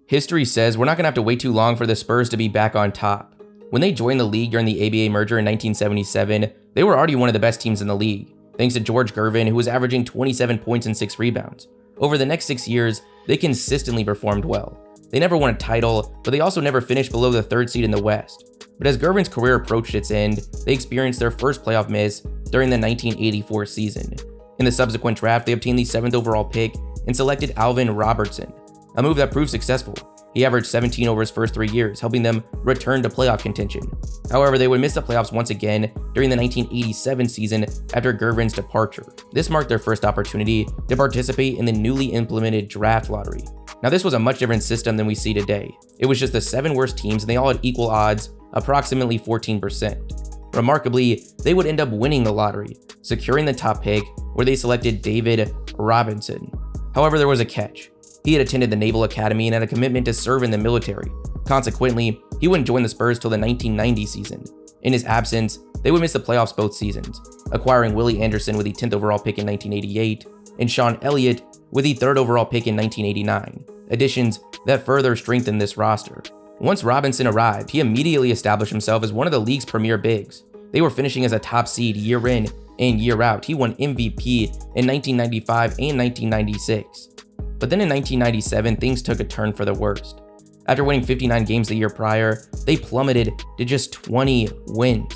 History says we're not going to have to wait too long for the Spurs to be back on top. When they joined the league during the ABA merger in 1977, they were already one of the best teams in the league, thanks to George Gervin, who was averaging 27 points and 6 rebounds. Over the next 6 years, they consistently performed well. They never won a title, but they also never finished below the 3rd seed in the West. But as Gervin's career approached its end, they experienced their first playoff miss during the 1984 season. In the subsequent draft, they obtained the 7th overall pick and selected Alvin Robertson, a move that proved successful. He averaged 17 over his first 3 years, helping them return to playoff contention. However, they would miss the playoffs once again during the 1987 season after Gervin's departure. This marked their first opportunity to participate in the newly implemented draft lottery. Now, this was a much different system than we see today. It was just the 7 worst teams, and they all had equal odds, approximately 14%. Remarkably, they would end up winning the lottery, securing the top pick, where they selected David Robinson. However, there was a catch. He had attended the Naval Academy and had a commitment to serve in the military. Consequently, he wouldn't join the Spurs till the 1990 season. In his absence, they would miss the playoffs both seasons, acquiring Willie Anderson with the 10th overall pick in 1988 and Sean Elliott with the 3rd overall pick in 1989, additions that further strengthened this roster. Once Robinson arrived, he immediately established himself as one of the league's premier bigs. They were finishing as a top seed year in and year out. He won MVP in 1995 and 1996. But then in 1997, things took a turn for the worst. After winning 59 games the year prior, they plummeted to just 20 wins.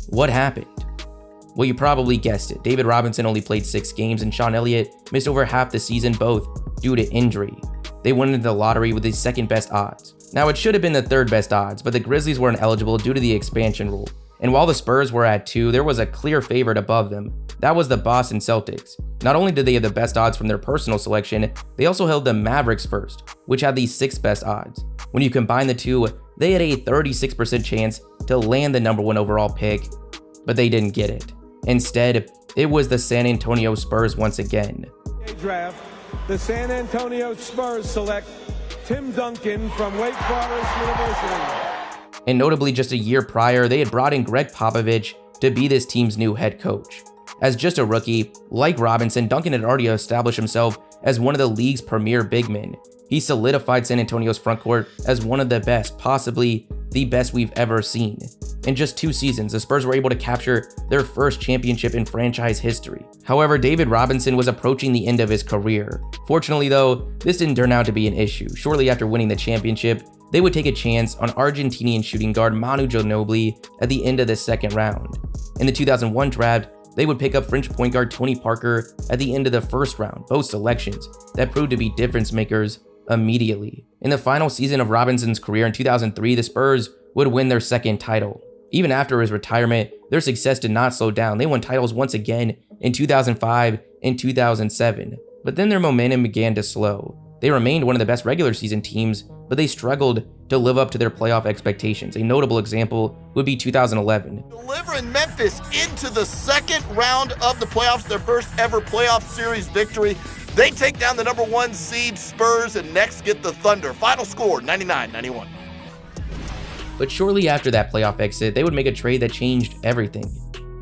What happened? Well, you probably guessed it. David Robinson only played 6 games and Sean Elliott missed over half the season, both due to injury. They went into the lottery with the 2nd best odds. Now, it should have been the 3rd best odds, but the Grizzlies were ineligible due to the expansion rule. And while the Spurs were at 2, there was a clear favorite above them. That was the Boston Celtics. Not only did they have the best odds from their personal selection, they also held the Mavericks first, which had the 6th best odds. When you combine the two, they had a 36% chance to land the number 1 overall pick, but they didn't get it. Instead, it was the San Antonio Spurs once again. Draft, the San Antonio Spurs select Tim Duncan from Wake Forest University. And notably, just a year prior, they had brought in Greg Popovich to be this team's new head coach. As just a rookie, like Robinson, Duncan had already established himself as one of the league's premier big men. He solidified San Antonio's frontcourt as one of the best, possibly the best we've ever seen. In just 2 seasons, the Spurs were able to capture their first championship in franchise history. However, David Robinson was approaching the end of his career. Fortunately though, this didn't turn out to be an issue. Shortly after winning the championship, they would take a chance on Argentinian shooting guard Manu Ginobili at the end of the 2nd round. In the 2001 draft, they would pick up French point guard Tony Parker at the end of the 1st round, both selections that proved to be difference makers immediately. In the final season of Robinson's career in 2003, the Spurs would win their 2nd title. Even after his retirement, their success did not slow down. They won titles once again in 2005 and 2007, but then their momentum began to slow. They remained one of the best regular season teams, but they struggled to live up to their playoff expectations. A notable example would be 2011. Delivering Memphis into the 2nd round of the playoffs, their first ever playoff series victory. They take down the number 1 seed Spurs and next get the Thunder. Final score, 99-91. But shortly after that playoff exit, they would make a trade that changed everything.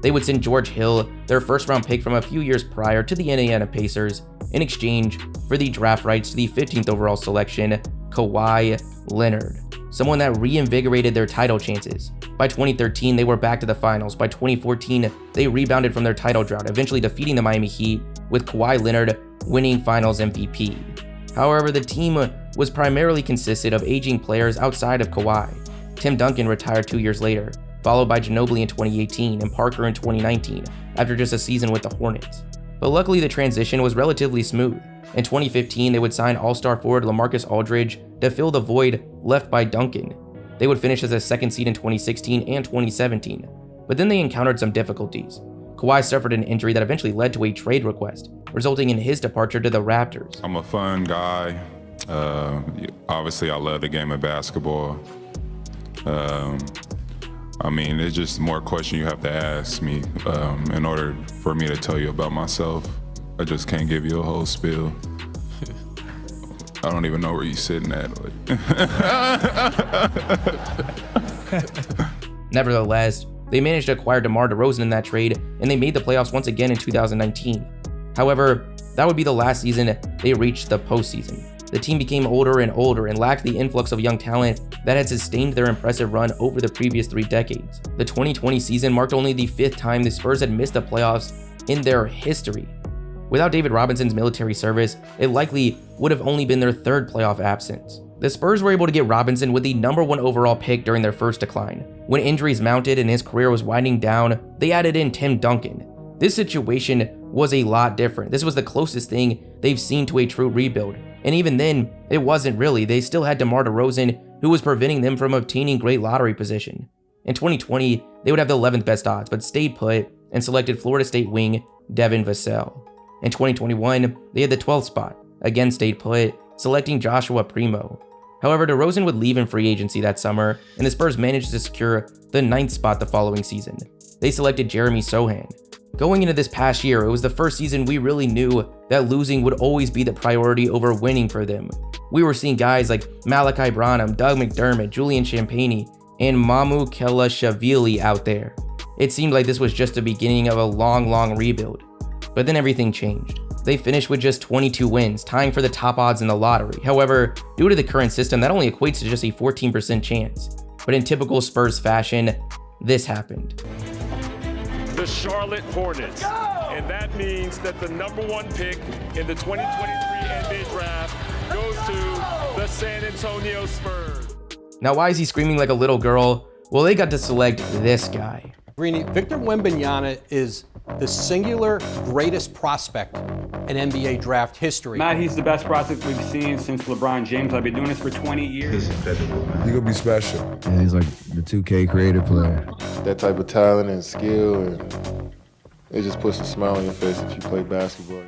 They would send George Hill, their 1st round pick from a few years prior, to the Indiana Pacers in exchange for the draft rights to the 15th overall selection, Kawhi Leonard, someone that reinvigorated their title chances. By 2013, they were back to the finals. By 2014, they rebounded from their title drought, eventually defeating the Miami Heat, with Kawhi Leonard winning finals MVP. However, the team was primarily consisted of aging players outside of Kawhi. Tim Duncan retired 2 years later, followed by Ginobili in 2018 and Parker in 2019, after just a season with the Hornets. But luckily, the transition was relatively smooth. In 2015, they would sign all-star forward LaMarcus Aldridge to fill the void left by Duncan. They would finish as a 2nd seed in 2016 and 2017, but then they encountered some difficulties. Kawhi suffered an injury that eventually led to a trade request, resulting in his departure to the Raptors. I'm a fun guy. Obviously, I love the game of basketball. It's just more questions you have to ask me in order for me to tell you about myself. I just can't give you a whole spiel. I don't even know where you're sitting at. Nevertheless, they managed to acquire DeMar DeRozan in that trade, and they made the playoffs once again in 2019. However, that would be the last season they reached the postseason. the team became older and older and lacked the influx of young talent that had sustained their impressive run over the previous 3 decades. The 2020 season marked only the 5th time the Spurs had missed the playoffs in their history. Without David Robinson's military service, it likely would have only been their 3rd playoff absence. The Spurs were able to get Robinson with the #1 overall pick during their first decline. When injuries mounted and his career was winding down, they added in Tim Duncan. This situation was a lot different. This was the closest thing they've seen to a true rebuild. And even then, it wasn't really. They still had DeMar DeRozan, who was preventing them from obtaining great lottery position. In 2020, they would have the 11th best odds, but stayed put and selected Florida State wing Devin Vassell. In 2021, they had the 12th spot, again stayed put, selecting Joshua Primo. However, DeRozan would leave in free agency that summer, and the Spurs managed to secure the 9th spot the following season. They selected Jeremy Sohan. Going into this past year, it was the first season we really knew that losing would always be the priority over winning for them. We were seeing guys like Malachi Branham, Doug McDermott, Julian Champagnie, and Mamu Kelashvili out there. It seemed like this was just the beginning of a long rebuild. But then everything changed. They finished with just 22 wins, tying for the top odds in the lottery. However, due to the current system, that only equates to just a 14% chance. But in typical Spurs fashion, this happened. The Charlotte Hornets. And that means that the #1 pick in the 2023 NBA draft goes to the San Antonio Spurs. Now, why is he screaming like a little girl? Well, they got to select this guy. Greeny, Victor Wembanyama is the singular greatest prospect in NBA draft history. Matt, he's the best prospect we've seen since LeBron James. I've been doing this for 20 years. He's gonna be special. Yeah, he's like the 2K creative player. That type of talent and skill, and it just puts a smile on your face if you play basketball.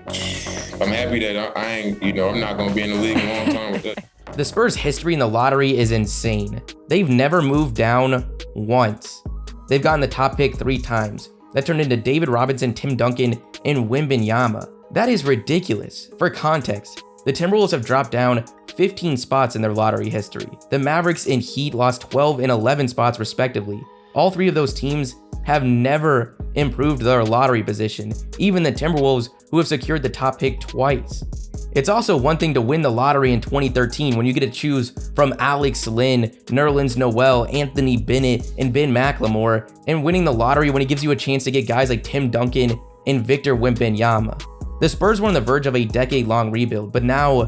I'm happy that I ain't, I'm not gonna be in the league a long time with that. The Spurs' history in the lottery is insane. They've never moved down once. They've gotten the top pick 3 times. That turned into David Robinson, Tim Duncan, and Wembanyama. That is ridiculous. For context, the Timberwolves have dropped down 15 spots in their lottery history. The Mavericks and Heat lost 12 and 11 spots respectively. All 3 of those teams have never improved their lottery position, even the Timberwolves, who have secured the top pick twice. It's also one thing to win the lottery in 2013 when you get to choose from Alex Lynn, Nerlens Noel, Anthony Bennett, and Ben McLemore, and winning the lottery when it gives you a chance to get guys like Tim Duncan and Victor Wembanyama. The Spurs were on the verge of a decade-long rebuild, but now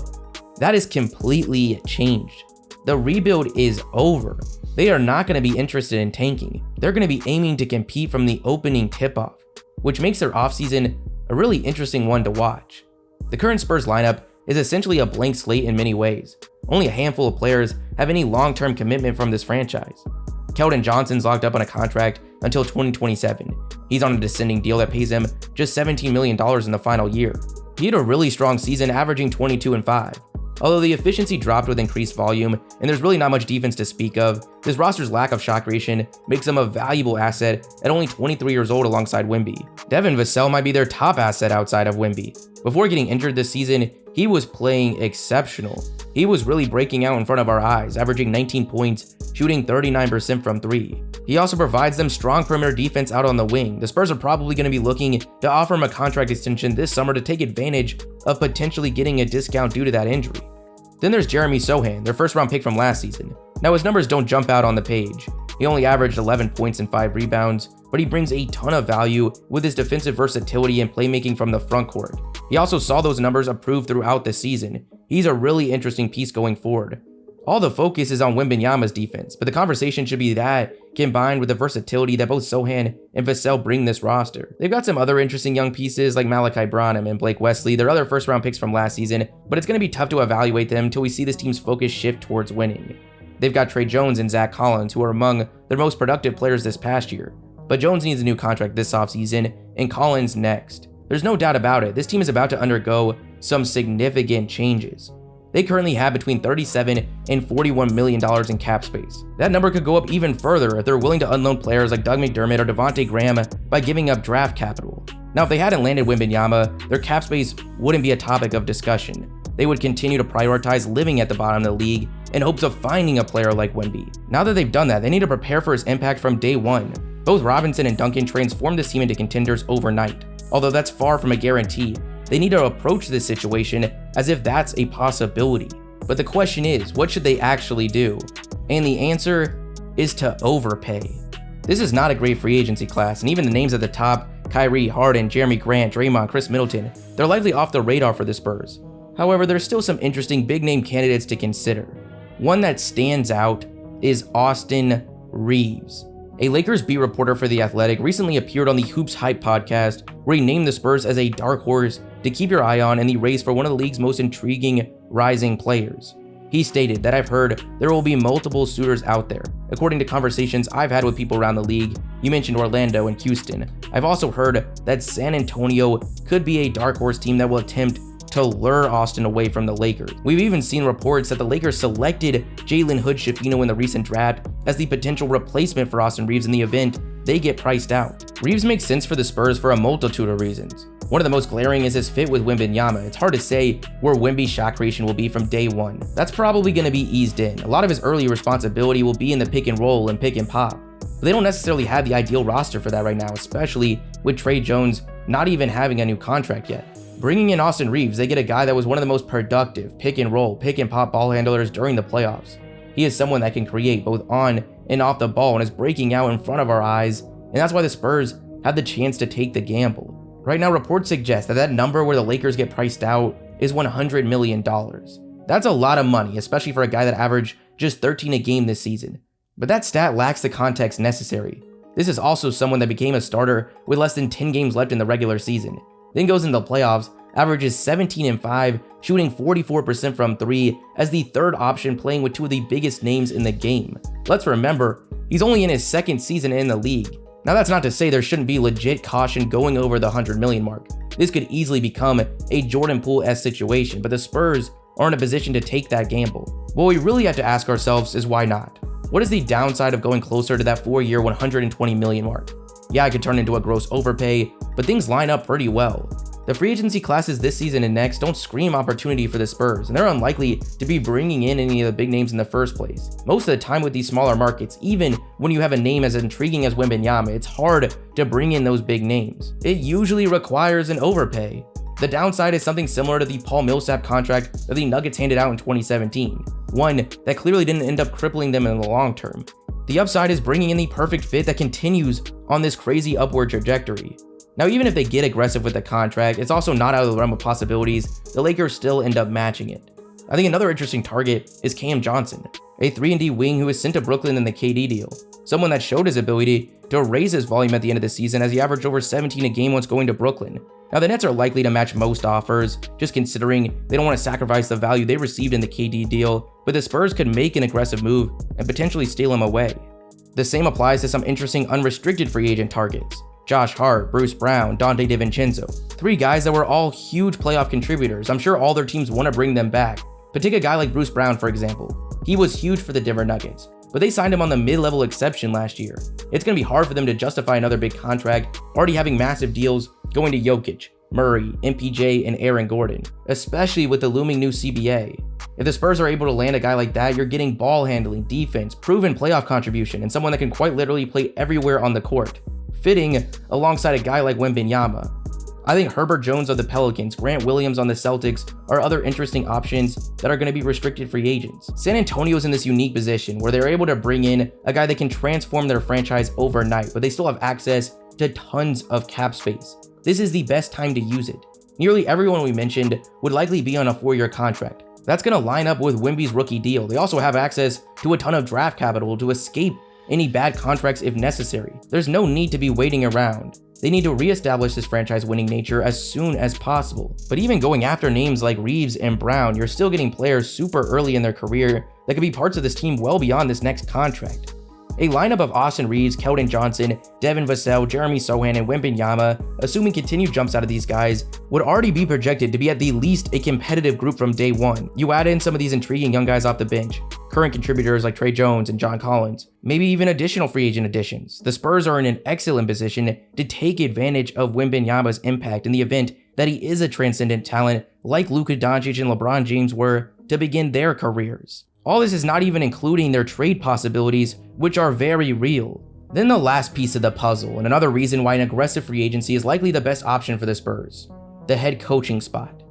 that is completely changed. The rebuild is over. They are not going to be interested in tanking. They're going to be aiming to compete from the opening tip-off, which makes their offseason a really interesting one to watch. The current Spurs lineup is essentially a blank slate in many ways. Only a handful of players have any long-term commitment from this franchise. Keldon Johnson's locked up on a contract until 2027. He's on a descending deal that pays him just $17 million in the final year. He had a really strong season, averaging 22 and 5. Although the efficiency dropped with increased volume, and there's really not much defense to speak of, this roster's lack of shot creation makes him a valuable asset at only 23 years old alongside Wemby. Devin Vassell might be their top asset outside of Wemby. Before getting injured this season, he was playing exceptional. He was really breaking out in front of our eyes, averaging 19 points, shooting 39% from 3. He also provides them strong perimeter defense out on the wing. The Spurs are probably going to be looking to offer him a contract extension this summer to take advantage of potentially getting a discount due to that injury. Then there's Jeremy Sohan, their first round pick from last season. Now his numbers don't jump out on the page. He only averaged 11 points and 5 rebounds, but he brings a ton of value with his defensive versatility and playmaking from the front court. He also saw those numbers improve throughout the season. He's a really interesting piece going forward. All the focus is on Wembanyama's defense, but the conversation should be that combined with the versatility that both Sohan and Vassell bring this roster. They've got some other interesting young pieces like Malachi Branham and Blake Wesley, their other first round picks from last season, but it's going to be tough to evaluate them until we see this team's focus shift towards winning. They've got Trey Jones and Zach Collins, who are among their most productive players this past year, but Jones needs a new contract this offseason and Collins next. There's no doubt about it, this team is about to undergo some significant changes. They currently have between $37 and $41 million in cap space. That number could go up even further if they're willing to unload players like Doug McDermott or Devontae Graham by giving up draft capital. Now, if they hadn't landed Wembanyama, their cap space wouldn't be a topic of discussion. They would continue to prioritize living at the bottom of the league in hopes of finding a player like Wemby. Now that they've done that, they need to prepare for his impact from day one. Both Robinson and Duncan transformed this team into contenders overnight. Although that's far from a guarantee, they need to approach this situation as if that's a possibility. But the question is, what should they actually do? And the answer is to overpay. This is not a great free agency class, and even the names at the top, Kyrie, Harden, Jeremy Grant, Draymond, Chris Middleton, they're likely off the radar for the Spurs. However, there's still some interesting big name candidates to consider. One that stands out is Austin Reeves. A Lakers beat reporter for The Athletic recently appeared on the Hoops Hype podcast, where he named the Spurs as a dark horse to keep your eye on in the race for one of the league's most intriguing rising players. He stated that I've heard there will be multiple suitors out there. According to conversations I've had with people around the league, you mentioned Orlando and Houston. I've also heard that San Antonio could be a dark horse team that will attempt to lure Austin away from the Lakers. We've even seen reports that the Lakers selected Jalen Hood-Schifino in the recent draft as the potential replacement for Austin Reeves in the event they get priced out. Reeves makes sense for the Spurs for a multitude of reasons. One of the most glaring is his fit with Wembanyama. It's hard to say where Wemby's shot creation will be from day one. That's probably going to be eased in. A lot of his early responsibility will be in the pick and roll and pick and pop. But they don't necessarily have the ideal roster for that right now, especially with Trey Jones not even having a new contract yet. Bringing in Austin Reeves, they get a guy that was one of the most productive pick and roll, pick and pop ball handlers during the playoffs. He is someone that can create both on and off the ball and is breaking out in front of our eyes, and that's why the Spurs have the chance to take the gamble. Right now, reports suggest that number where the Lakers get priced out is $100 million. That's a lot of money, especially for a guy that averaged just 13 a game this season. But that stat lacks the context necessary. This is also someone that became a starter with less than 10 games left in the regular season, then goes into the playoffs, averages 17-5, shooting 44% from 3 as the third option playing with two of the biggest names in the game. Let's remember, he's only in his second season in the league. Now that's not to say there shouldn't be legit caution going over the 100 million mark. This could easily become a Jordan Poole-esque situation, but the Spurs are in a position to take that gamble. What we really have to ask ourselves is why not? What is the downside of going closer to that 4-year 120 million mark? Yeah, it could turn into a gross overpay, but things line up pretty well. The free agency classes this season and next don't scream opportunity for the Spurs, and they're unlikely to be bringing in any of the big names in the first place. Most of the time with these smaller markets, even when you have a name as intriguing as Wembanyama, it's hard to bring in those big names. It usually requires an overpay. The downside is something similar to the Paul Millsap contract that the Nuggets handed out in 2017, one that clearly didn't end up crippling them in the long term. The upside is bringing in the perfect fit that continues on this crazy upward trajectory. Now, even if they get aggressive with the contract, it's also not out of the realm of possibilities the Lakers still end up matching it. I think another interesting target is Cam Johnson, a 3-and-D wing who was sent to Brooklyn in the KD deal, someone that showed his ability to raise his volume at the end of the season as he averaged over 17 a game once going to Brooklyn. Now, the Nets are likely to match most offers, just considering they don't want to sacrifice the value they received in the KD deal, but the Spurs could make an aggressive move and potentially steal him away. The same applies to some interesting unrestricted free agent targets. Josh Hart, Bruce Brown, Dante DiVincenzo. 3 guys that were all huge playoff contributors. I'm sure all their teams want to bring them back. But take a guy like Bruce Brown, for example. He was huge for the Denver Nuggets, but they signed him on the mid-level exception last year. It's going to be hard for them to justify another big contract, already having massive deals going to Jokic, Murray, MPJ, and Aaron Gordon, especially with the looming new CBA. If the Spurs are able to land a guy like that, you're getting ball handling, defense, proven playoff contribution, and someone that can quite literally play everywhere on the court, fitting alongside a guy like Wembanyama. I think Herbert Jones of the Pelicans, Grant Williams on the Celtics are other interesting options that are going to be restricted free agents. San Antonio's in this unique position where they're able to bring in a guy that can transform their franchise overnight, but they still have access to tons of cap space. This is the best time to use it. Nearly everyone we mentioned would likely be on a 4-year contract. That's going to line up with Wemby's rookie deal. They also have access to a ton of draft capital to escape any bad contracts if necessary. There's no need to be waiting around. They need to reestablish this franchise winning nature as soon as possible. But even going after names like Reeves and Brown, you're still getting players super early in their career that could be parts of this team well beyond this next contract. A lineup of Austin Reeves, Keldon Johnson, Devin Vassell, Jeremy Sohan, and Wembanyama, assuming continued jumps out of these guys, would already be projected to be at the least a competitive group from day one. You add in some of these intriguing young guys off the bench, current contributors like Trey Jones and John Collins, maybe even additional free agent additions. The Spurs are in an excellent position to take advantage of Wembanyama's impact in the event that he is a transcendent talent like Luka Doncic and LeBron James were to begin their careers. All this is not even including their trade possibilities, which are very real. Then the last piece of the puzzle, and another reason why an aggressive free agency is likely the best option for the Spurs, the head coaching spot.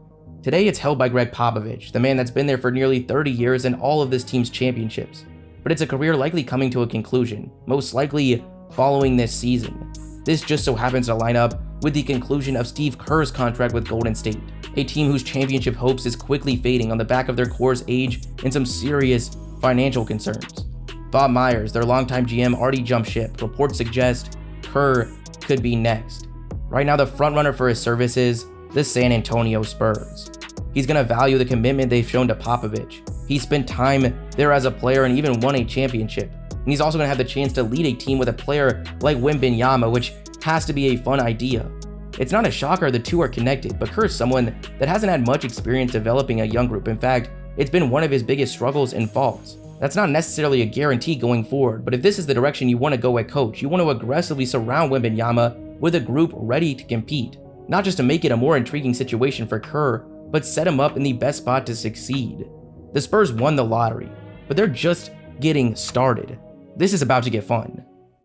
Today it's held by Greg Popovich, the man that's been there for nearly 30 years and all of this team's championships. But it's a career likely coming to a conclusion, most likely following this season. This just so happens to line up with the conclusion of Steve Kerr's contract with Golden State, a team whose championship hopes is quickly fading on the back of their core's age and some serious financial concerns. Bob Myers, their longtime GM, already jumped ship. Reports suggest Kerr could be next. Right now, the frontrunner for his services, the San Antonio Spurs. He's going to value the commitment they've shown to Popovich. He spent time there as a player and even won a championship. And he's also going to have the chance to lead a team with a player like Wembanyama, which has to be a fun idea. It's not a shocker the two are connected, but Kerr's someone that hasn't had much experience developing a young group. In fact, it's been one of his biggest struggles and faults. That's not necessarily a guarantee going forward, but if this is the direction you want to go at coach, you want to aggressively surround Wembanyama with a group ready to compete. Not just to make it a more intriguing situation for Kerr, but set him up in the best spot to succeed. The Spurs won the lottery, but they're just getting started. This is about to get fun.